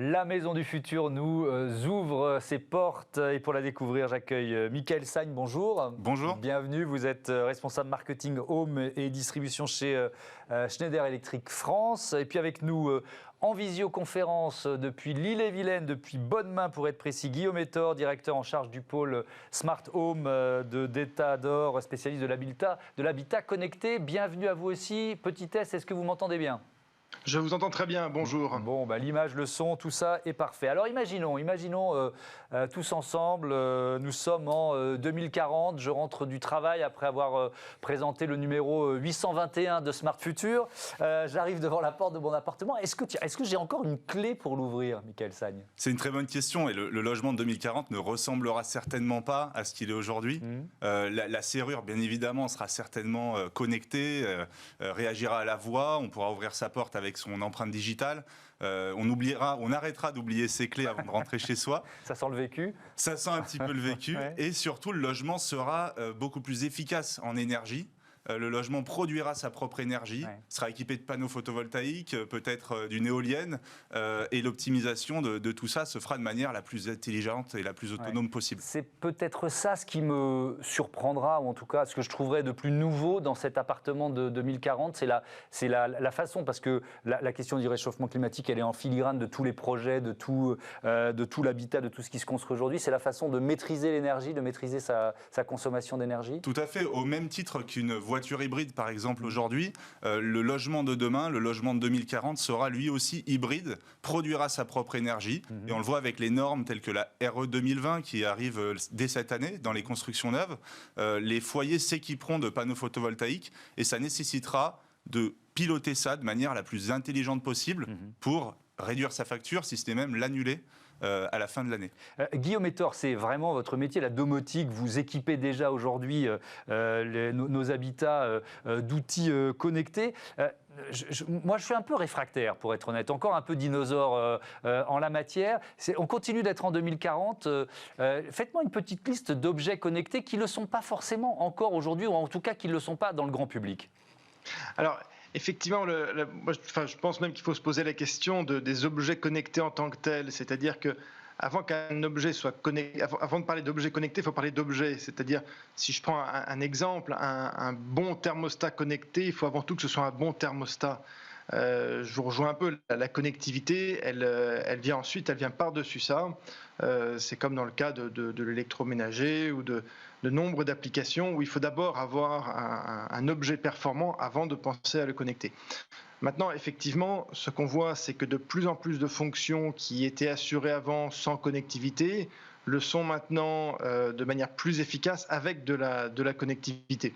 La Maison du Futur nous ouvre ses portes et pour la découvrir, j'accueille Michael Sagne. Bonjour. Bonjour. Bienvenue, vous êtes responsable marketing home et distribution chez Schneider Electric France. Et puis avec nous en visioconférence depuis l'Ille-et-Vilaine, depuis Bonne-Main pour être précis, Guillaume Etor, directeur en charge du pôle Smart Home de Datador, spécialiste de l'habitat connecté. Bienvenue à vous aussi. Petit test, est-ce que vous m'entendez bien ? Je vous entends très bien, bonjour. Bon, l'image, le son, tout ça est parfait. Alors imaginons tous ensemble, nous sommes en 2040, je rentre du travail après avoir présenté le numéro 821 de Smart Future. J'arrive devant la porte de mon appartement. Est-ce que j'ai encore une clé pour l'ouvrir, Michael Sagne ? C'est une très bonne question et le logement de 2040 ne ressemblera certainement pas à ce qu'il est aujourd'hui. La serrure, bien évidemment, sera certainement connectée, réagira à la voix, on pourra ouvrir sa porte avec son empreinte digitale. On arrêtera d'oublier ses clés avant de rentrer chez soi. Ça sent le vécu. Ça sent un petit peu le vécu. Ouais. Et surtout, le logement sera beaucoup plus efficace en énergie. Le logement produira sa propre énergie, sera équipé de panneaux photovoltaïques, peut-être d'une éolienne, et l'optimisation de tout ça se fera de manière la plus intelligente et la plus autonome possible. C'est peut-être ça ce qui me surprendra, ou en tout cas ce que je trouverai de plus nouveau dans cet appartement de 2040, c'est la façon, parce que la question du réchauffement climatique, elle est en filigrane de tous les projets, de tout l'habitat, de tout ce qui se construit aujourd'hui, c'est la façon de maîtriser l'énergie, de maîtriser sa consommation d'énergie. Tout à fait, au même titre qu'une voiture hybride, par exemple, aujourd'hui, le logement de demain, le logement de 2040 sera lui aussi hybride, produira sa propre énergie. Et on le voit avec les normes telles que la RE 2020 qui arrive dès cette année dans les constructions neuves. Les foyers s'équiperont de panneaux photovoltaïques et ça nécessitera de piloter ça de manière la plus intelligente possible pour réduire sa facture, si ce n'est même l'annuler à la fin de l'année. Guillaume Etor, c'est vraiment votre métier, la domotique. Vous équipez déjà aujourd'hui nos habitats d'outils connectés. Moi, je suis un peu réfractaire, pour être honnête, encore un peu dinosaure en la matière. On continue d'être en 2040. Faites-moi une petite liste d'objets connectés qui ne le sont pas forcément encore aujourd'hui, ou en tout cas qui ne le sont pas dans le grand public. Alors, effectivement, je pense même qu'il faut se poser la question des objets connectés en tant que tels. C'est-à-dire que avant qu'un objet soit connecté, avant de parler d'objets connectés, il faut parler d'objets. C'est-à-dire, si je prends un exemple, un bon thermostat connecté, il faut avant tout que ce soit un bon thermostat. Je vous rejoins un peu, la connectivité, elle vient ensuite, elle vient par-dessus ça. C'est comme dans le cas de l'électroménager ou de nombre d'applications où il faut d'abord avoir un objet performant avant de penser à le connecter. Maintenant, effectivement, ce qu'on voit, c'est que de plus en plus de fonctions qui étaient assurées avant sans connectivité le sont maintenant de manière plus efficace avec de la connectivité.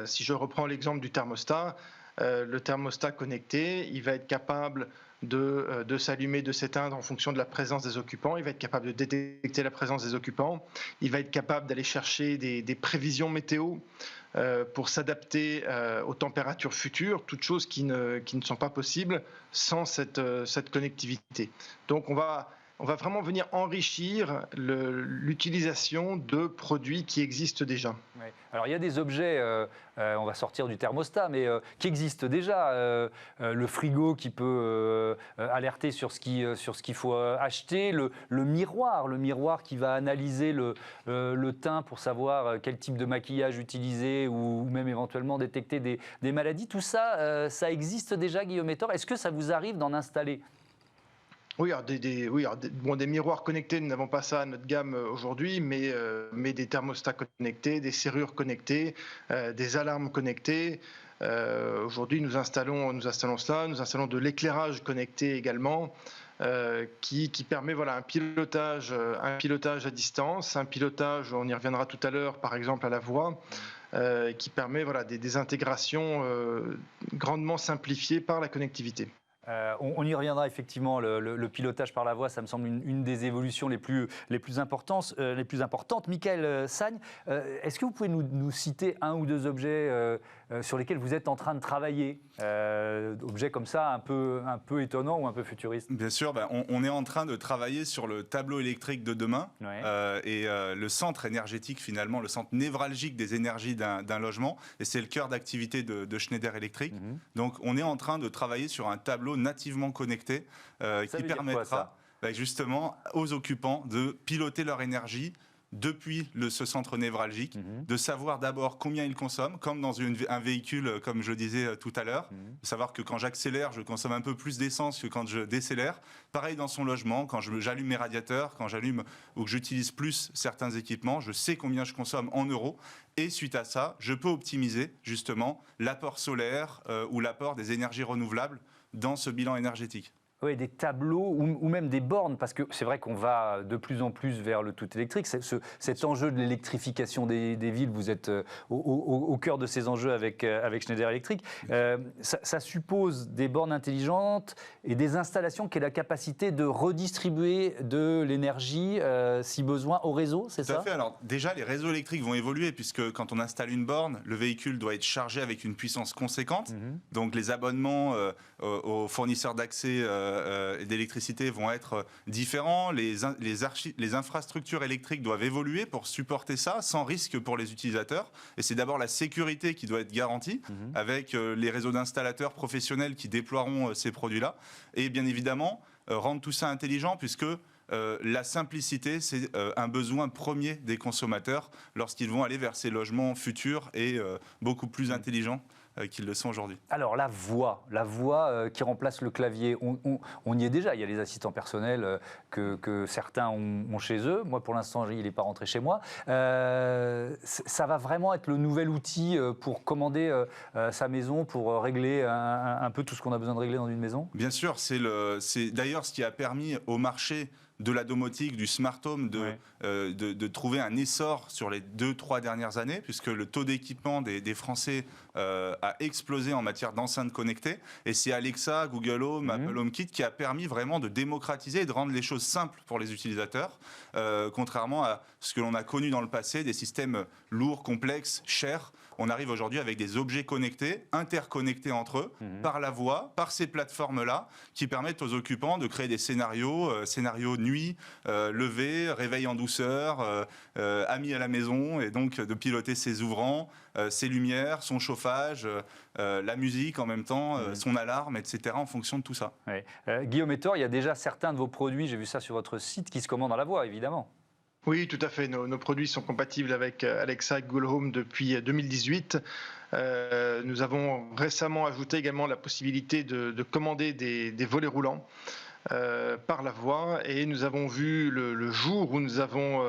Si je reprends l'exemple du thermostat, le thermostat connecté, il va être capable de s'allumer, de s'éteindre en fonction de la présence des occupants. Il va être capable de détecter la présence des occupants. Il va être capable d'aller chercher des prévisions météo pour s'adapter aux températures futures, toutes choses qui ne sont pas possibles sans cette connectivité. Donc on va vraiment venir enrichir l'utilisation de produits qui existent déjà. Oui. Alors il y a des objets, on va sortir du thermostat, mais qui existent déjà. Le frigo qui peut alerter sur ce qu'il faut acheter, le miroir qui va analyser le teint pour savoir quel type de maquillage utiliser ou même éventuellement détecter des maladies. Tout ça, ça existe déjà, Guillaume Etor. Est-ce que ça vous arrive d'en installer ? Oui, alors des miroirs connectés, nous n'avons pas ça à notre gamme aujourd'hui, mais des thermostats connectés, des serrures connectées, des alarmes connectées. Aujourd'hui, nous installons cela, nous installons de l'éclairage connecté également, qui permet un pilotage à distance, un pilotage, on y reviendra tout à l'heure, par exemple à la voix, qui permet des intégrations grandement simplifiées par la connectivité. On y reviendra effectivement, le pilotage par la voix, ça me semble une des évolutions les plus importantes. Michael Sagne, est-ce que vous pouvez nous citer un ou deux objets sur lesquels vous êtes en train de travailler, objets comme ça un peu étonnants ou un peu futuristes? Bien sûr, on est en train de travailler sur le tableau électrique de demain et le centre énergétique finalement, le centre névralgique des énergies d'un logement, et c'est le cœur d'activité de Schneider Electric. Donc on est en train de travailler sur un tableau tableau nativement connecté qui permettra justement aux occupants de piloter leur énergie depuis ce centre névralgique, de savoir d'abord combien ils consomment, comme dans un véhicule, comme je disais tout à l'heure, de savoir que quand j'accélère, je consomme un peu plus d'essence que quand je décélère. Pareil dans son logement, quand j'allume mes radiateurs, quand j'allume ou que j'utilise plus certains équipements, je sais combien je consomme en euros. Et suite à ça, je peux optimiser justement l'apport solaire ou l'apport des énergies renouvelables dans ce bilan énergétique. Oui, des tableaux ou même des bornes, parce que c'est vrai qu'on va de plus en plus vers le tout électrique. Cet enjeu de l'électrification des villes, vous êtes au cœur de ces enjeux avec Schneider Electric. Ça suppose des bornes intelligentes et des installations qui aient la capacité de redistribuer de l'énergie, si besoin, au réseau, c'est ça ? Tout à fait. Alors déjà, les réseaux électriques vont évoluer, puisque quand on installe une borne, le véhicule doit être chargé avec une puissance conséquente. Donc les abonnements aux fournisseurs d'accès d'électricité vont être différents. Les infrastructures électriques doivent évoluer pour supporter ça sans risque pour les utilisateurs. Et c'est d'abord la sécurité qui doit être garantie avec les réseaux d'installateurs professionnels qui déploieront ces produits-là. Et bien évidemment, rendre tout ça intelligent puisque la simplicité, c'est un besoin premier des consommateurs lorsqu'ils vont aller vers ces logements futurs et beaucoup plus intelligents qu'ils le sont aujourd'hui. Alors la voix qui remplace le clavier, on y est déjà. Il y a les assistants personnels que certains ont chez eux. Moi, pour l'instant, il n'est pas rentré chez moi. Ça va vraiment être le nouvel outil pour commander sa maison, pour régler un peu tout ce qu'on a besoin de régler dans une maison ? Bien sûr, c'est d'ailleurs ce qui a permis au marché de la domotique, du smart home, de trouver un essor sur les 2-3 dernières années, puisque le taux d'équipement des Français a explosé en matière d'enceintes connectées. Et c'est Alexa, Google Home, Apple HomeKit qui a permis vraiment de démocratiser et de rendre les choses simples pour les utilisateurs, contrairement à ce que l'on a connu dans le passé, des systèmes lourds, complexes, chers. On arrive aujourd'hui avec des objets connectés, interconnectés entre eux, par la voix, par ces plateformes-là, qui permettent aux occupants de créer des scénarios nuit, lever, réveil en douceur, amis à la maison, et donc de piloter ses ouvrants, ses lumières, son chauffage, la musique en même temps, son alarme, etc., en fonction de tout ça. Oui. Guillaume Ettore, il y a déjà certains de vos produits, j'ai vu ça sur votre site, qui se commandent à la voix, évidemment. Oui, tout à fait. Nos produits sont compatibles avec Alexa et Google Home depuis 2018. Nous avons récemment ajouté également la possibilité de commander des volets roulants par la voix. Et nous avons vu le jour où nous avons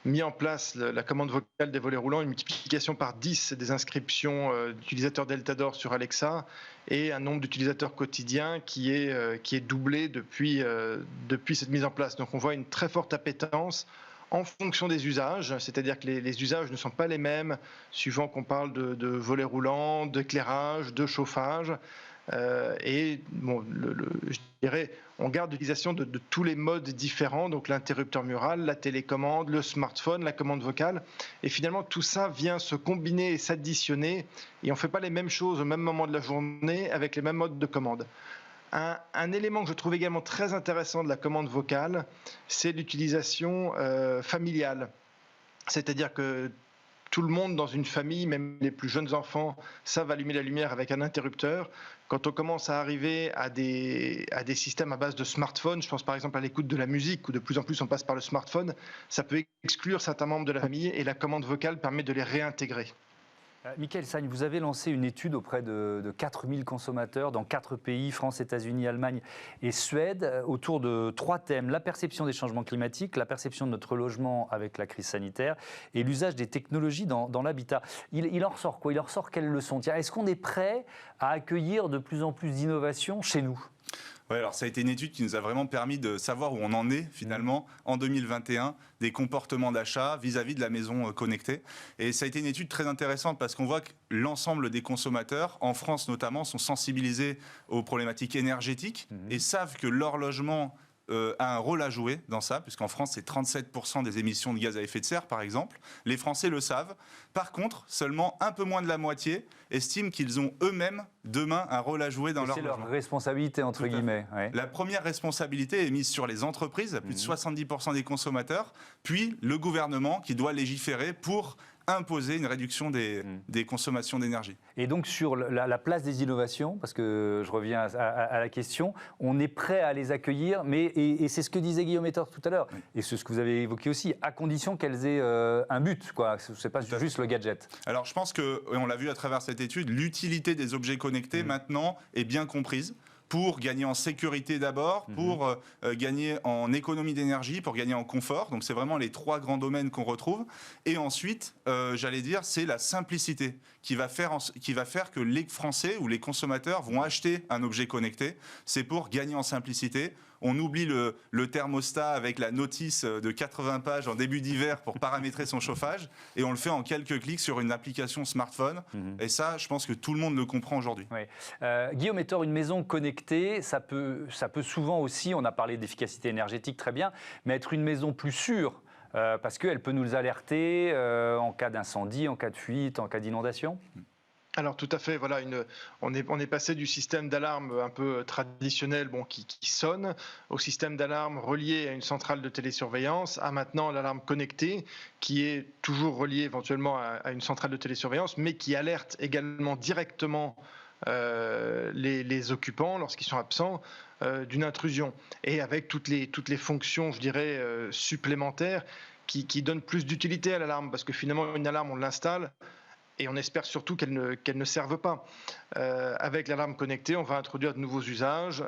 mis en place la commande vocale des volets roulants, une multiplication par 10 des inscriptions d'utilisateurs Deltador sur Alexa et un nombre d'utilisateurs quotidiens qui est doublé depuis cette mise en place. Donc on voit une très forte appétence en fonction des usages, c'est-à-dire que les usages ne sont pas les mêmes suivant qu'on parle de volets roulants, d'éclairage, de chauffage. Et bon, je dirais, on garde l'utilisation de tous les modes différents, donc l'interrupteur mural, la télécommande, le smartphone, la commande vocale. Et finalement, tout ça vient se combiner et s'additionner. Et on ne fait pas les mêmes choses au même moment de la journée avec les mêmes modes de commande. Un élément que je trouve également très intéressant de la commande vocale, c'est l'utilisation familiale. C'est-à-dire que tout le monde dans une famille, même les plus jeunes enfants, savent allumer la lumière avec un interrupteur. Quand on commence à arriver à des systèmes à base de smartphone, je pense par exemple à l'écoute de la musique, où de plus en plus on passe par le smartphone, ça peut exclure certains membres de la famille et la commande vocale permet de les réintégrer. Michael Sagne, vous avez lancé une étude auprès de 4000 consommateurs dans 4 pays, France, États-Unis, Allemagne et Suède, autour de 3 thèmes. La perception des changements climatiques, la perception de notre logement avec la crise sanitaire et l'usage des technologies dans l'habitat. Il en ressort quoi ? Il en ressort quelles leçons ? Est-ce qu'on est prêt à accueillir de plus en plus d'innovations chez nous ? Oui, alors ça a été une étude qui nous a vraiment permis de savoir où on en est finalement en 2021 des comportements d'achat vis-à-vis de la maison connectée. Et ça a été une étude très intéressante parce qu'on voit que l'ensemble des consommateurs, en France notamment, sont sensibilisés aux problématiques énergétiques et savent que leur logement a un rôle à jouer dans ça, puisqu'en France, c'est 37% des émissions de gaz à effet de serre, par exemple. Les Français le savent. Par contre, seulement un peu moins de la moitié estiment qu'ils ont eux-mêmes, demain, un rôle à jouer dans leur logement. C'est leur responsabilité, entre guillemets. Ouais. La première responsabilité est mise sur les entreprises, à plus de 70% des consommateurs, puis le gouvernement qui doit légiférer pour imposer une réduction des consommations d'énergie. Et donc sur la place des innovations, parce que je reviens à la question, on est prêt à les accueillir, mais et c'est ce que disait Guillaume Etor tout à l'heure, et c'est ce que vous avez évoqué aussi, à condition qu'elles aient un but, quoi. C'est pas juste le gadget. Alors je pense que, et on l'a vu à travers cette étude, l'utilité des objets connectés maintenant est bien comprise. Pour gagner en sécurité d'abord, pour gagner en économie d'énergie, pour gagner en confort. Donc c'est vraiment les 3 grands domaines qu'on retrouve. Et ensuite, j'allais dire, c'est la simplicité qui va faire que les Français ou les consommateurs vont acheter un objet connecté. C'est pour gagner en simplicité. On oublie le thermostat avec la notice de 80 pages en début d'hiver pour paramétrer son chauffage, et on le fait en quelques clics sur une application smartphone. Et ça, je pense que tout le monde le comprend aujourd'hui. Oui. Guillaume Etor, une maison connectée, ça peut souvent aussi, on a parlé d'efficacité énergétique, très bien, mais être une maison plus sûre, parce qu'elle peut nous alerter en cas d'incendie, en cas de fuite, en cas d'inondation. Alors tout à fait, voilà, on est passé du système d'alarme un peu traditionnel qui sonne au système d'alarme relié à une centrale de télésurveillance, à maintenant l'alarme connectée qui est toujours reliée éventuellement à une centrale de télésurveillance, mais qui alerte également directement les occupants lorsqu'ils sont absents d'une intrusion, et avec toutes les fonctions, je dirais, supplémentaires qui donnent plus d'utilité à l'alarme, parce que finalement une alarme on l'installe et on espère surtout qu'elle ne serve pas. Avec l'alarme connectée, on va introduire de nouveaux usages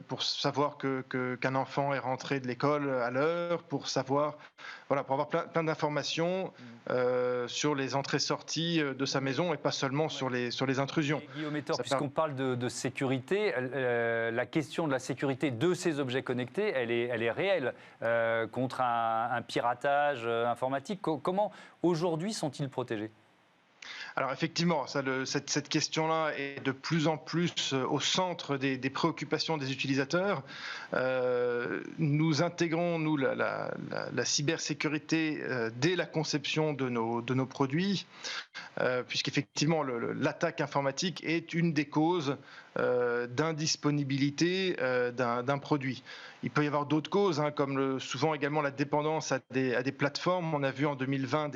pour savoir qu'un enfant est rentré de l'école à l'heure, pour avoir plein d'informations sur les entrées-sorties de sa maison et pas seulement sur les intrusions. Et Guillaume Etor, puisqu'on parle de sécurité, la question de la sécurité de ces objets connectés, elle est réelle contre un piratage informatique. Comment aujourd'hui sont-ils protégés ? Alors effectivement, cette question-là est de plus en plus au centre des préoccupations des utilisateurs. Nous intégrons, nous, la cybersécurité dès la conception de nos produits, puisqu'effectivement l'attaque informatique est une des causes d'indisponibilité d'un produit. Il peut y avoir d'autres causes, comme souvent également la dépendance à des plateformes. On a vu en 2020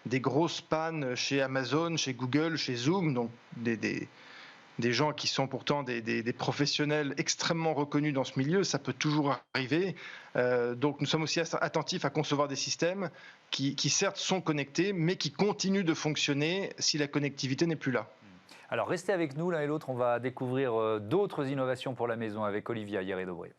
des grosses pannes chez Amazon, chez Google, chez Zoom, donc des gens qui sont pourtant des professionnels extrêmement reconnus dans ce milieu. Ça peut toujours arriver. Donc nous sommes aussi attentifs à concevoir des systèmes qui certes sont connectés, mais qui continuent de fonctionner si la connectivité n'est plus là. Alors restez avec nous l'un et l'autre, on va découvrir d'autres innovations pour la maison avec Olivia Hierret-Dobré.